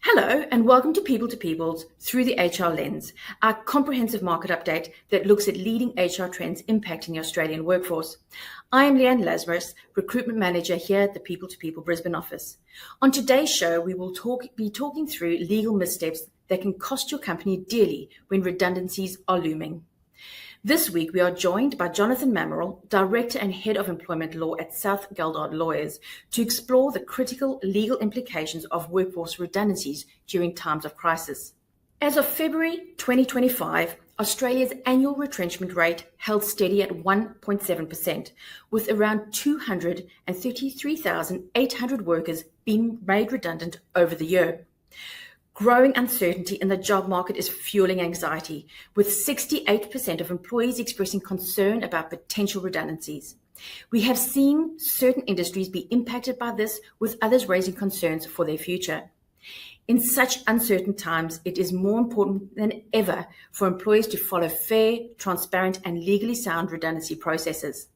Hello, and welcome to People's Through the HR Lens, our comprehensive market update that looks at leading HR trends impacting the Australian workforce. I am Leanne Lazarus, Recruitment Manager here at the People Brisbane office. On today's show, we will be talking through legal missteps that can cost your company dearly when redundancies are looming. This week, we are joined by Jonathan Mamril, Director and Head of Employment Law at South Geldard Lawyers, to explore the critical legal implications of workforce redundancies during times of crisis. As of February 2025, Australia's annual retrenchment rate held steady at 1.7%, with around 233,800 workers being made redundant over the year. Growing uncertainty in the job market is fueling anxiety, with 68% of employees expressing concern about potential redundancies. We have seen certain industries be impacted by this, with others raising concerns for their future. In such uncertain times, it is more important than ever for employees to follow fair, transparent, and legally sound redundancy processes.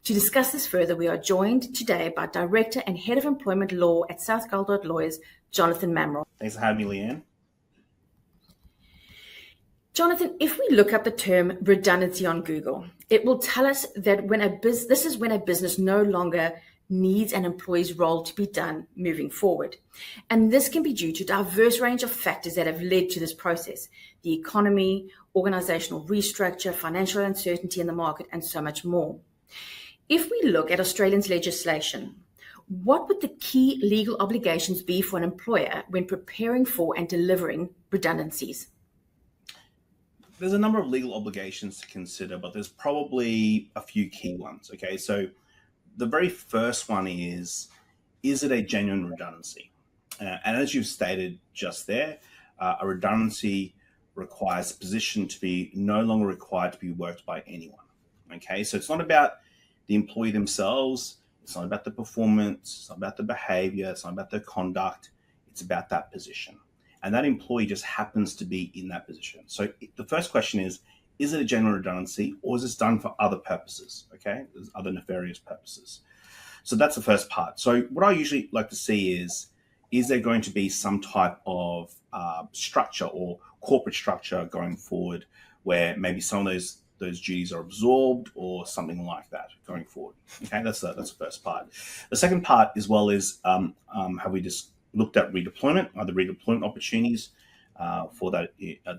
To discuss this further, we are joined today by Director and Head of Employment Law at South Geldard Lawyers, Jonathan Mamril. Thanks for having me, Leanne. Jonathan, if we look up the term redundancy on Google, it will tell us that this is when a business no longer needs an employee's role to be done moving forward. And this can be due to a diverse range of factors that have led to this process: the economy, organizational restructure, financial uncertainty in the market, and so much more. If we look at Australia's legislation, what would the key legal obligations be for an employer when preparing for and delivering redundancies? There's a number of legal obligations to consider, but there's probably a few key ones. Okay, so the very first one is it a genuine redundancy? And as you've stated just there, a redundancy requires a position to be no longer required to be worked by anyone. Okay, so it's not about the employee themselves. It's not about the performance, it's not about the behavior, it's not about their conduct, it's about that position. And that employee just happens to be in that position. So the first question is it a genuine redundancy, or is this done for other purposes? Okay, there's other nefarious purposes. So that's the first part. So what I usually like to see is there going to be some type of structure or corporate structure going forward where maybe some of those duties are absorbed or something like that going forward. Okay, that's the first part. The second part as well is have we just looked at redeployment? Are there redeployment opportunities for that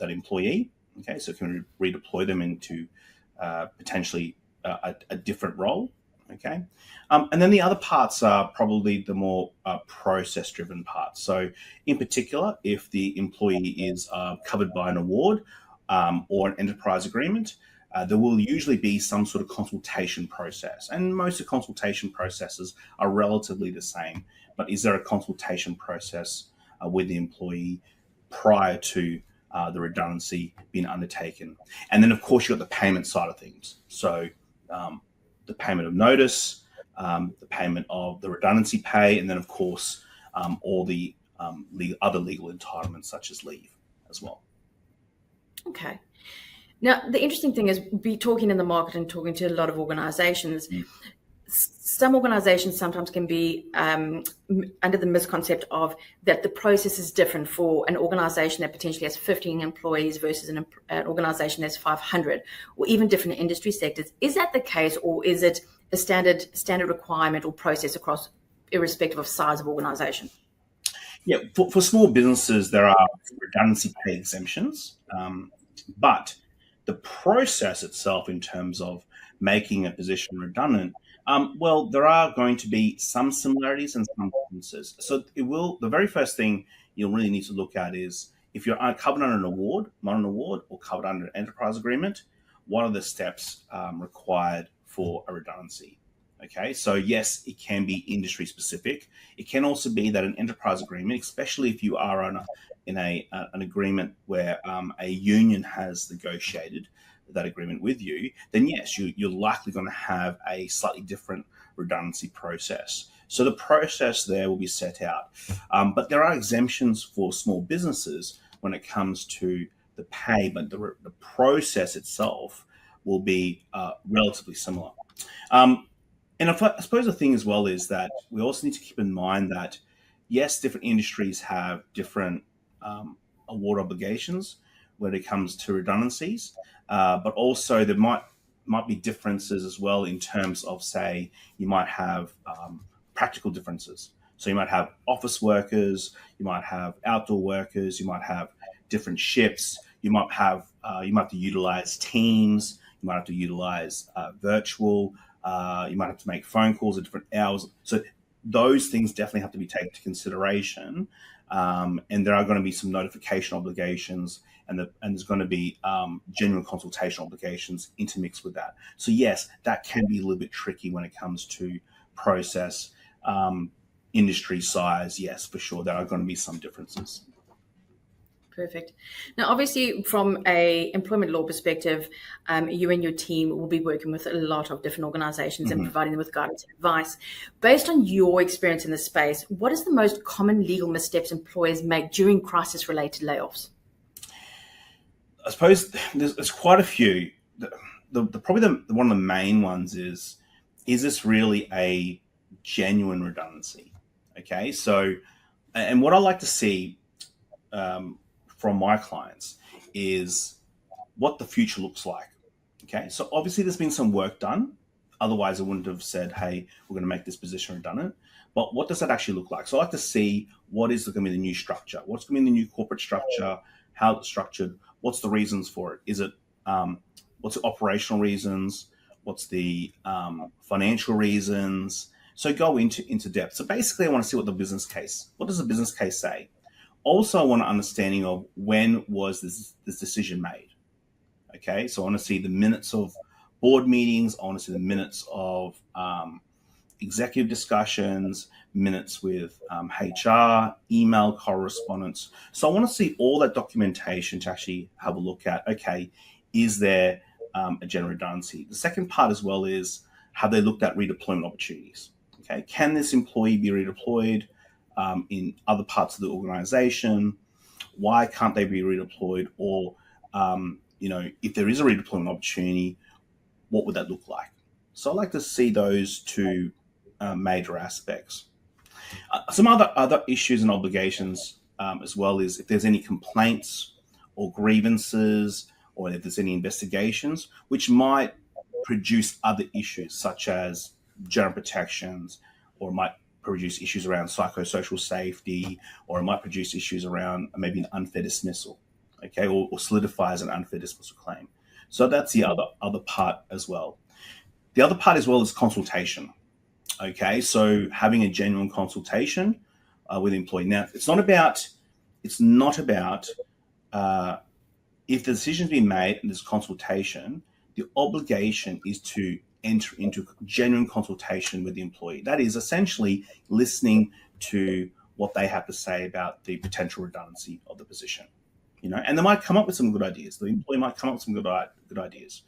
employee? Okay, so can we redeploy them into potentially a different role? Okay, and then the other parts are probably the more process-driven parts. So in particular, if the employee is covered by an award or an enterprise agreement, there will usually be some sort of consultation process. And most of the consultation processes are relatively the same. But is there a consultation process with the employee prior to the redundancy being undertaken? And then, of course, you've got the payment side of things. So the payment of notice, the payment of the redundancy pay, and then, of course, all the other legal entitlements such as leave as well. Okay. Now, the interesting thing is talking in the market and talking to a lot of organizations. Some organizations sometimes can be under the misconcept of that the process is different for an organization that potentially has 15 employees versus an organization that's 500, or even different industry sectors. Is that the case, or is it a standard requirement or process across, irrespective of size of organization? Yeah, for small businesses, there are redundancy pay exemptions, but the process itself in terms of making a position redundant, well, there are going to be some similarities and some differences. So the very first thing you'll really need to look at is if you're covered under an award, not an award, or covered under an enterprise agreement, what are the steps required for a redundancy? Okay, so yes, it can be industry specific. It can also be that an enterprise agreement, especially if you are in an agreement where a union has negotiated that agreement with you, then yes, you're likely going to have a slightly different redundancy process. So the process there will be set out. But there are exemptions for small businesses when it comes to the pay, but the process itself will be relatively similar. And I suppose the thing as well is that we also need to keep in mind that yes, different industries have different award obligations when it comes to redundancies, but also there might be differences as well in terms of, say, you might have practical differences. So you might have office workers, you might have outdoor workers, you might have different shifts, you might have to utilize Teams, you might have to utilize virtual, you might have to make phone calls at different hours. So those things definitely have to be taken into consideration. And there are going to be some notification obligations, and there's going to be genuine consultation obligations intermixed with that. So yes, that can be a little bit tricky when it comes to process, industry size. Yes, for sure, there are going to be some differences. Perfect. Now, obviously, from a employment law perspective, you and your team will be working with a lot of different organizations and providing them with guidance and advice. Based on your experience in this space, what is the most common legal missteps employers make during crisis-related layoffs? I suppose there's quite a few. Probably one of the main ones is this really a genuine redundancy? Okay, so, and what I like to see from my clients is what the future looks like. Okay, so obviously there's been some work done. Otherwise, I wouldn't have said, hey, we're going to make this position redundant. But what does that actually look like? So I like to see what is going to be the new structure. What's going to be the new corporate structure? How it's structured? What's the reasons for it? Is it what's the operational reasons? What's the financial reasons? So go into depth. So basically, I want to see what does the business case say? Also, I want an understanding of when was this decision made. Okay, so I want to see the minutes of board meetings. I want to see the minutes of executive discussions, minutes with HR, email correspondence. So I want to see all that documentation to actually have a look at, okay, is there a general redundancy? The second part as well is, have they looked at redeployment opportunities? Okay, can this employee be redeployed in other parts of the organization? Why can't they be redeployed? Or, if there is a redeployment opportunity, what would that look like? So I like to see those two major aspects. Some other issues and obligations as well is if there's any complaints or grievances, or if there's any investigations, which might produce other issues such as general protections, or might produce issues around psychosocial safety, or it might produce issues around maybe an unfair dismissal, okay, or solidifies an unfair dismissal claim. So that's the other part as well. The other part as well is consultation. Okay, so having a genuine consultation with the employee. Now, it's not about if the decision's been made and there's consultation, the obligation is to enter into genuine consultation with the employee. That is essentially listening to what they have to say about the potential redundancy of the position. And they might come up with some good ideas. The employee might come up with some good ideas.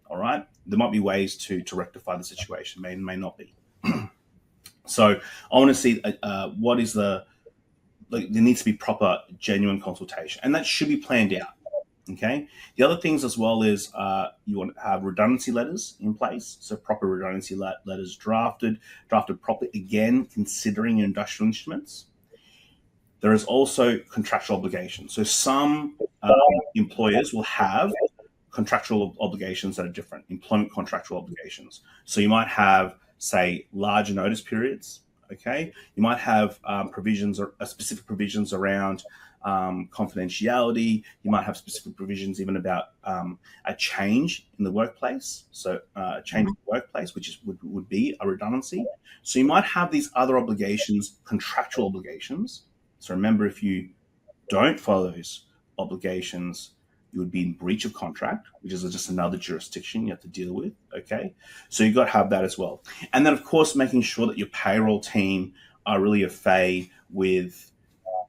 All right, there might be ways to rectify the situation. May not be. So I want to see what is there needs to be proper, genuine consultation, and that should be planned out. Okay. The other things as well is you want to have redundancy letters in place. So proper redundancy letters drafted properly. Again, considering industrial instruments. There is also contractual obligations. So some employers will have contractual obligations that are different, employment contractual obligations. So you might have, say, larger notice periods. Okay. You might have provisions or specific provisions around confidentiality. You might have specific provisions even about a change in the workplace. So a change in the workplace, which would be a redundancy. So you might have these other obligations, contractual obligations. So remember, if you don't follow those obligations, you would be in breach of contract, which is just another jurisdiction you have to deal with. Okay, so you've got to have that as well. And then, of course, making sure that your payroll team are really au fait with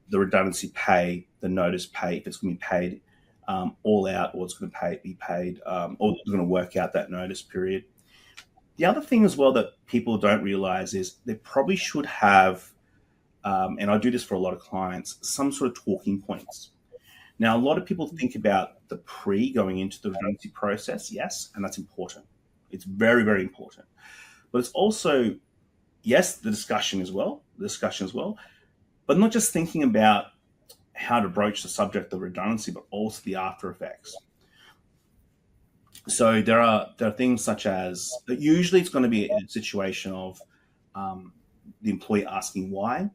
the redundancy pay, the notice pay, if it's going to be paid all out, or it's going to be paid, or it's going to work out that notice period. The other thing as well that people don't realize is they probably should have, and I do this for a lot of clients, some sort of talking points. Now, a lot of people think about the going into the redundancy process, yes, and that's important. It's very, very important. But it's also, yes, the discussion as well, but not just thinking about how to broach the subject of redundancy, but also the after effects. So there are things such as, usually it's going to be a situation of the employee asking why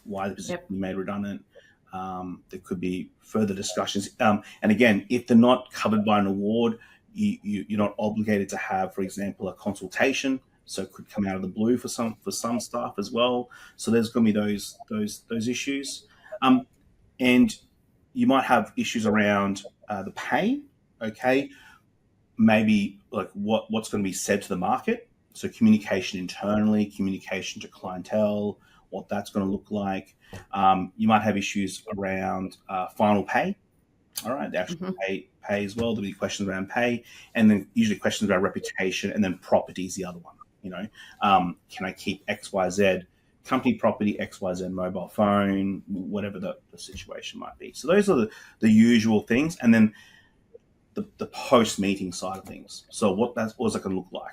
the position be made redundant. There could be further discussions. And again, if they're not covered by an award, you're not obligated to have, for example, a consultation. So it could come out of the blue for some staff as well. So there's going to be those issues. And you might have issues around the pay. Okay, maybe like what's going to be said to the market. So communication internally, communication to clientele, what that's going to look like. You might have issues around final pay. All right, the actual pay as well. There'll be questions around pay, and then usually questions about reputation, and then property is the other one. Can I keep XYZ company property, XYZ mobile phone, whatever the situation might be. So those are the usual things, and then the post-meeting side of things. So what's that going to look like?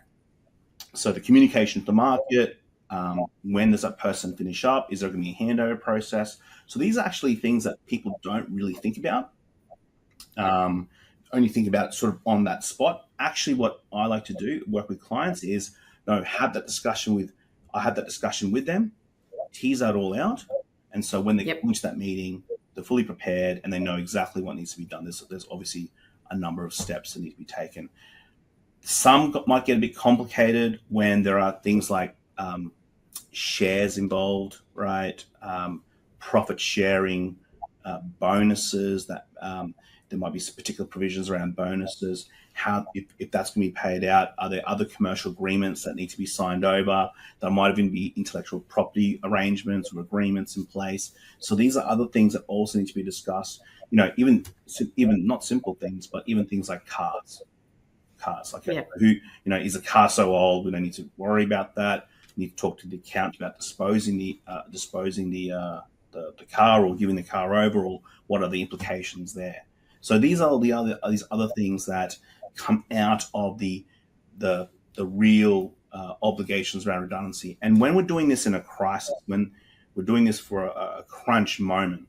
So the communication to the market, when does that person finish up? Is there going to be a handover process? So these are actually things that people don't really think about. Only think about sort of on that spot. Actually, what I like to do, work with clients, is have that discussion with them, tease that all out, and so when they get into that meeting, they're fully prepared and they know exactly what needs to be done. There's obviously a number of steps that need to be taken. Some might get a bit complicated when there are things like shares involved, right? Profit sharing, bonuses, that there might be some particular provisions around bonuses. How, if that's going to be paid out, are there other commercial agreements that need to be signed over? There might even be intellectual property arrangements or agreements in place. So these are other things that also need to be discussed. Even not simple things, but even things like cars. Like is a car so old we don't need to worry about that? You need to talk to the accountant about disposing the car, or giving the car over, or what are the implications there. So these are these other things that come out of the real obligations around redundancy. And when we're doing this in a crisis, when we're doing this for a crunch moment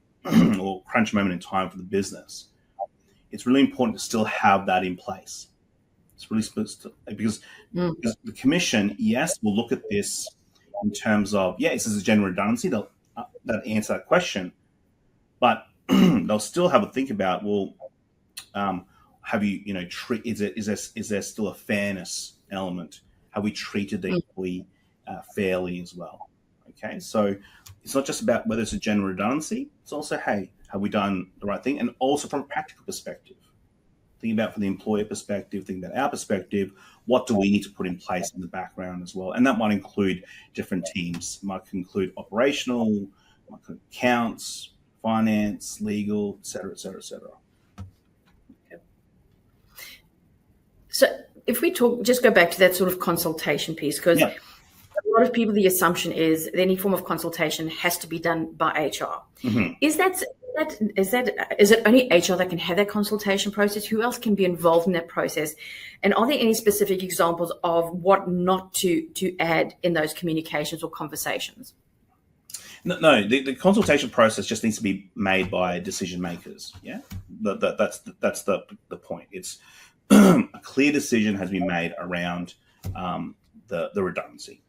or crunch moment in time for the business, it's really important to still have that in place. It's really supposed to, because the commission, yes, will look at this in terms of, this is a general redundancy. They'll answer that question, but they'll still have a think about, well, have you, is there still a fairness element? Have we treated the employee fairly as well? Okay, so it's not just about whether it's a general redundancy. It's also, hey, have we done the right thing? And also from a practical perspective, thinking about from the employer perspective, thinking about our perspective, what do we need to put in place in the background as well? And that might include different teams. It might include operational, might include accounts, finance, legal, et cetera, et cetera, et cetera. So if we just go back to that sort of consultation piece, because a lot of people, the assumption is that any form of consultation has to be done by HR. Is it only HR that can have that consultation process? Who else can be involved in that process? And are there any specific examples of what not to add in those communications or conversations? No, the consultation process just needs to be made by decision makers. Yeah, that's the point. It's a clear decision has been made around the redundancy,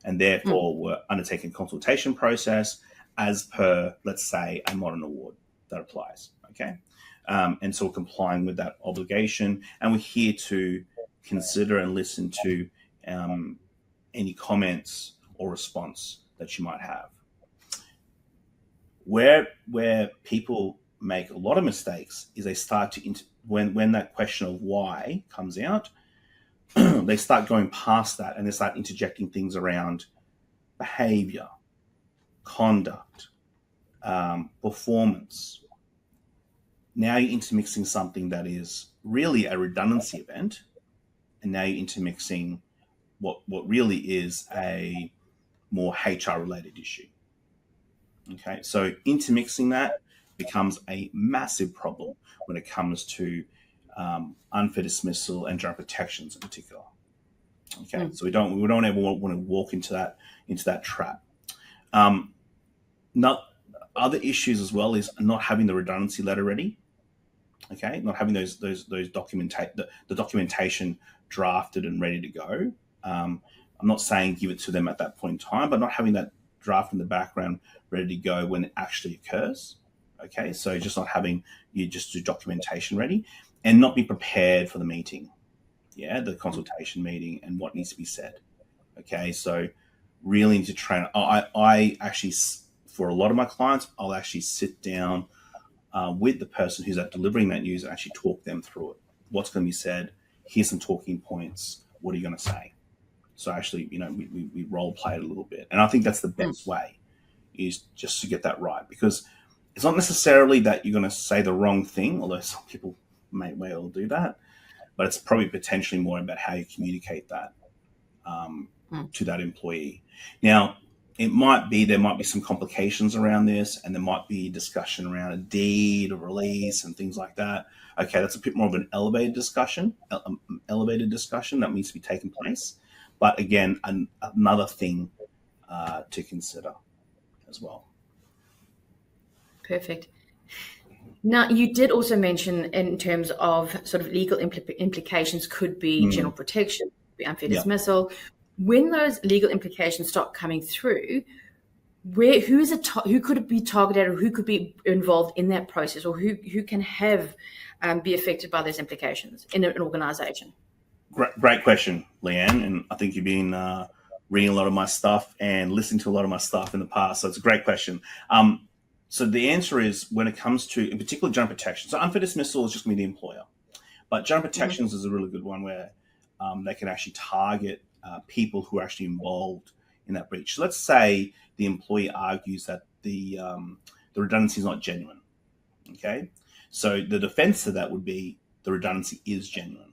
and therefore we're undertaking a consultation process as per, let's say, a modern award that applies. Okay, and so we're complying with that obligation, and we're here to consider and listen to any comments or response that you might have. Where people make a lot of mistakes is they start to when that question of why comes out, they start going past that and they start interjecting things around behavior, conduct, performance. Now you're intermixing something that is really a redundancy event, and now you're intermixing what really is a more HR related issue. Okay, so intermixing that becomes a massive problem when it comes to unfair dismissal and job protections in particular. Okay, so we don't ever want to walk into that trap. not other issues as well is not having the redundancy letter ready. Okay, not having the documentation drafted and ready to go. I'm not saying give it to them at that point in time, but not having that draft in the background ready to go when it actually occurs. Okay, so just not having you just do documentation ready and not be prepared for the meeting. Yeah, the consultation meeting and what needs to be said. Okay, so really need to train. I actually, for a lot of my clients, I'll actually sit down with the person who's delivering that news and actually talk them through it. What's going to be said? Here's some talking points. What are you going to say? So actually, we role play it a little bit. And I think that's the best way, is just to get that right. Because it's not necessarily that you're going to say the wrong thing, although some people may well do that. But it's probably potentially more about how you communicate that to that employee. Now, there might be some complications around this, and there might be discussion around a deed or release and things like that. Okay, that's a bit more of an elevated discussion that needs to be taking place. But again, another thing to consider as well. Perfect. Now, you did also mention in terms of sort of legal implications could be general protection, be unfair dismissal. When those legal implications start coming through, who could be targeted, or who could be involved in that process, or who can be affected by those implications in an organisation? Great question, Leanne, and I think you've been reading a lot of my stuff and listening to a lot of my stuff in the past, so it's a great question. So the answer is, when it comes to, in particular, general protection. So unfair dismissal is just going to be the employer, but general protections is a really good one where they can actually target people who are actually involved in that breach. So let's say the employee argues that the redundancy is not genuine. Okay, so the defense to that would be the redundancy is genuine.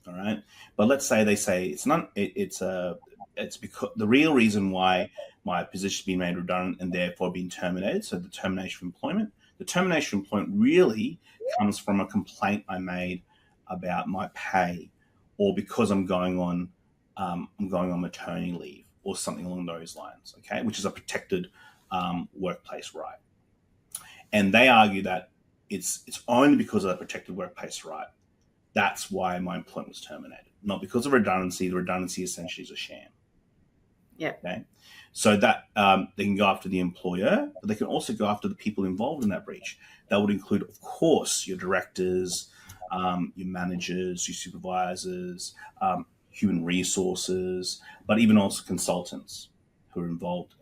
All right, but let's say they say it's not. It's because the real reason why my position is being made redundant and therefore being terminated. So the termination of employment. The termination of employment really comes from a complaint I made about my pay, or because I'm going on maternity leave or something along those lines. Okay, which is a protected workplace right. And they argue that it's only because of that protected workplace right. That's why my employment was terminated, not because of redundancy. The redundancy essentially is a sham. Yeah. Okay. So that they can go after the employer, but they can also go after the people involved in that breach. That would include, of course, your directors, your managers, your supervisors, human resources, but even also consultants who are involved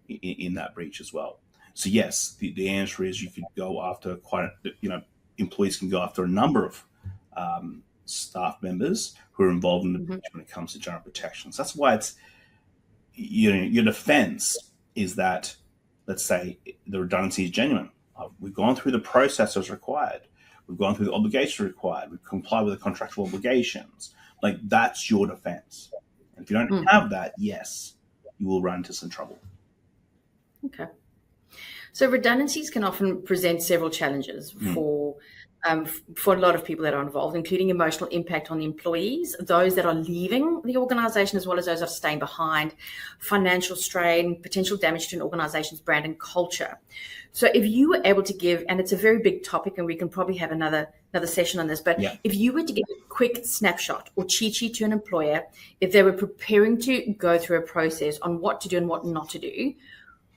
in that breach as well. So yes, the answer is you could go after employees can go after a number of staff members who are involved in the breach when it comes to general protections. That's why it's, your defense is that, let's say, the redundancy is genuine. We've gone through the process as required. We've gone through the obligation required. We've complied with the contractual obligations. Like, that's your defense. And if you don't have that, yes, you will run into some trouble. Okay. So redundancies can often present several challenges for a lot of people that are involved, including emotional impact on the employees, those that are leaving the organisation, as well as those that are staying behind, financial strain, potential damage to an organisation's brand and culture. So if you were able to give, and it's a very big topic, and we can probably have another session on this, but if you were to give a quick snapshot or cheat sheet to an employer, if they were preparing to go through a process on what to do and what not to do,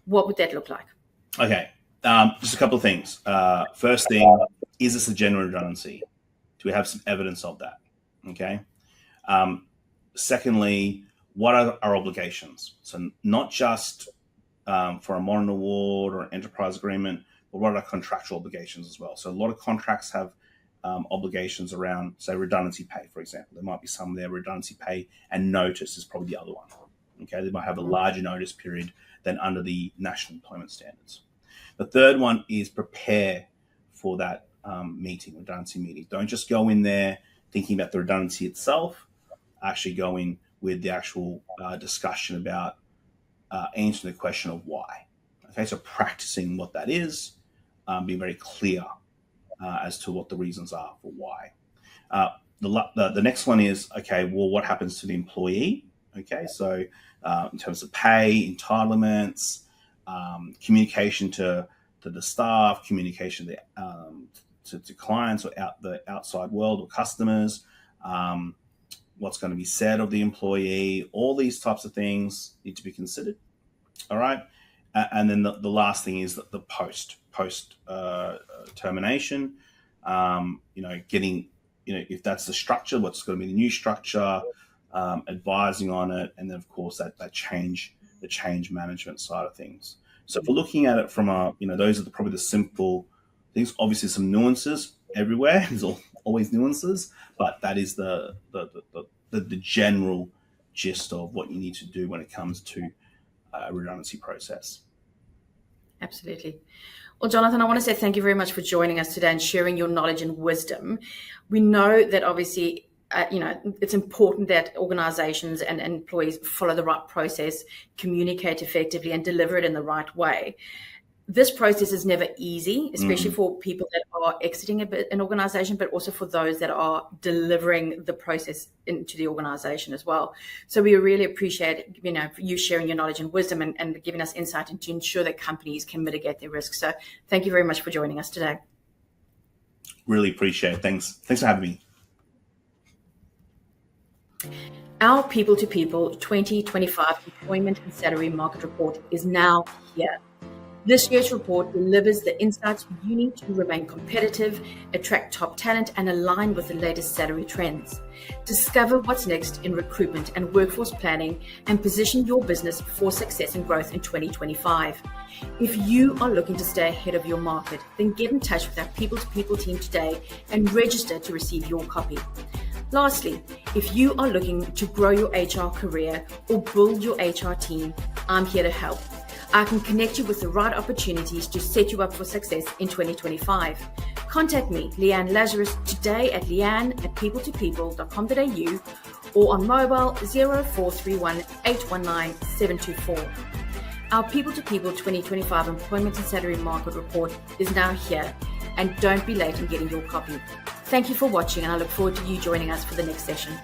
what would that look like? Okay, just a couple of things. First thing, is this a genuine redundancy? Do we have some evidence of that? Okay. Secondly, what are our obligations? So not just for a modern award or an enterprise agreement, but what are our contractual obligations as well? So a lot of contracts have obligations around, say, redundancy pay, for example. There might be some there, redundancy pay and notice is probably the other one. Okay, they might have a larger notice period than under the national employment standards. The third one is prepare for that redundancy meeting. Don't just go in there thinking about the redundancy itself. Actually go in with the actual discussion about answering the question of why. Okay, so practicing what that is, being very clear as to what the reasons are for why. The next one is, okay, well, what happens to the employee? Okay, so in terms of pay, entitlements, communication to the staff, communication to clients or the outside world or customers, what's going to be said of the employee, all these types of things need to be considered. All right. And then the last thing is the post termination, getting, if that's the structure, what's going to be the new structure, advising on it. And then of course the change management side of things. So if we're looking at it from those are probably the simple things. Obviously some nuances everywhere. There's always nuances, but that is the general gist of what you need to do when it comes to a redundancy process. Absolutely. Well, Jonathan, I want to say thank you very much for joining us today and sharing your knowledge and wisdom. We know that obviously, it's important that organizations and employees follow the right process, communicate effectively, and deliver it in the right way. This process is never easy, especially for people that are exiting an organization, but also for those that are delivering the process into the organization as well. So we really appreciate, you sharing your knowledge and wisdom and giving us insight into ensure that companies can mitigate their risks. So thank you very much for joining us today. Really appreciate it. Thanks for having me. Our People to People 2025 Employment and Salary Market Report is now here. This year's report delivers the insights you need to remain competitive, attract top talent, and align with the latest salary trends. Discover what's next in recruitment and workforce planning and position your business for success and growth in 2025. If you are looking to stay ahead of your market, then get in touch with our People to People team today and register to receive your copy. Lastly, if you are looking to grow your HR career or build your HR team, I'm here to help. I can connect you with the right opportunities to set you up for success in 2025. Contact me, Leanne Lazarus, today at leanne@peopletopeople.com.au or on mobile 0431 819 724. Our People to People 2025 Employment and Salary Market Report is now here, and don't be late in getting your copy. Thank you for watching, and I look forward to you joining us for the next session.